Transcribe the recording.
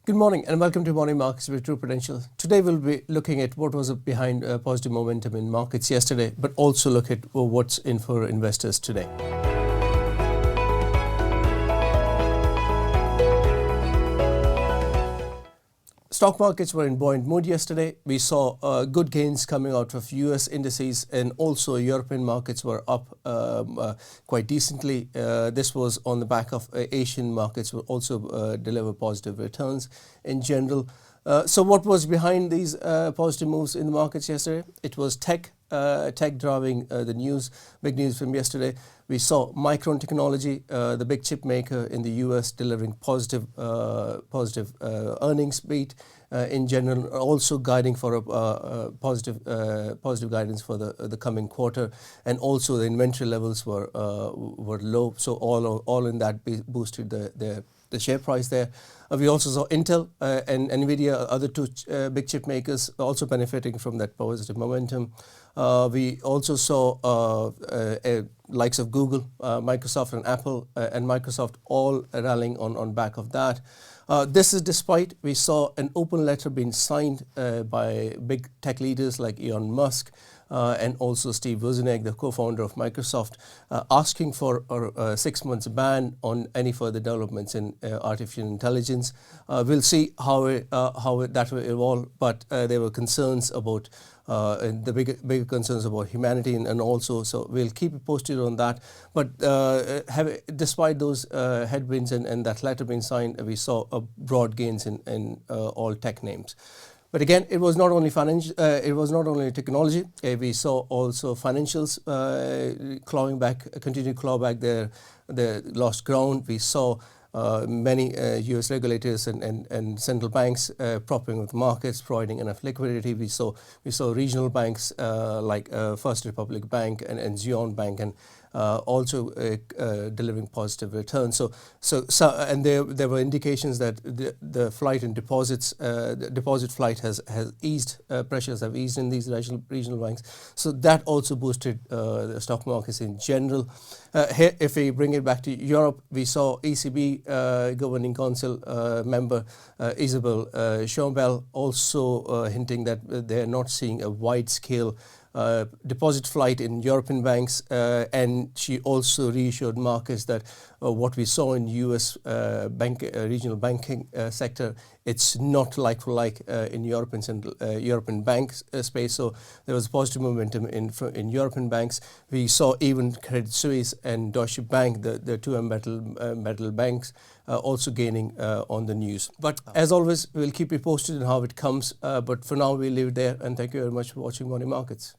Good morning and welcome to Morning Markets with True Prudential. Today we'll be looking at what was behind positive momentum in markets yesterday, but also look at what's in for investors today. Stock markets were in buoyant mood yesterday. We saw good gains coming out of US indices, and also European markets were up quite decently. This was on the back of Asian markets will also deliver positive returns in general. So what was behind these positive moves in the markets yesterday? It was tech driving the news. Big news from yesterday. We saw Micron Technology, the big chip maker in the US, delivering positive earnings beat in general, also guiding for a positive guidance for the coming quarter, and also the inventory levels were low. So all in that boosted the share price there. We also saw Intel and Nvidia, other two big chip makers, also benefiting from that positive momentum. We also saw likes of Google, Microsoft and Apple and Microsoft all rallying on back of that. This is despite we saw an open letter being signed by big tech leaders like Elon Musk and also Steve Wozniak, the co-founder of Microsoft, asking for a 6 months ban on any further developments in artificial intelligence. We'll see how that will evolve, but there were concerns about the bigger concerns about humanity and also, so we'll keep you posted on that. But despite those headwinds and that letter being signed, we saw broad gains in all tech names. But again, it was not only financial. It was not only technology. We saw also financials continue to claw back their lost ground. We saw many US regulators and central banks propping up the markets, providing enough liquidity. We saw regional banks like First Republic Bank and Zion Bank and also delivering positive returns. So and there were indications that the flight in deposits, the deposit flight has eased, pressures have eased in these regional banks. So that also boosted the stock markets in general. Here, if we bring it back to Europe, we saw ECB Governing Council member Isabel Schnabel also hinting that they are not seeing a wide-scale deposit flight in European banks, and she also reassured markets that what we saw in US regional banking sector, it's not like for like in European banks space. So there was positive momentum in European banks. We saw even Credit Suisse and Deutsche Bank, the two embattled banks, also gaining on the news. But as always, we'll keep you posted on how it comes. But for now, we'll leave it there, and thank you very much for watching Morning Markets.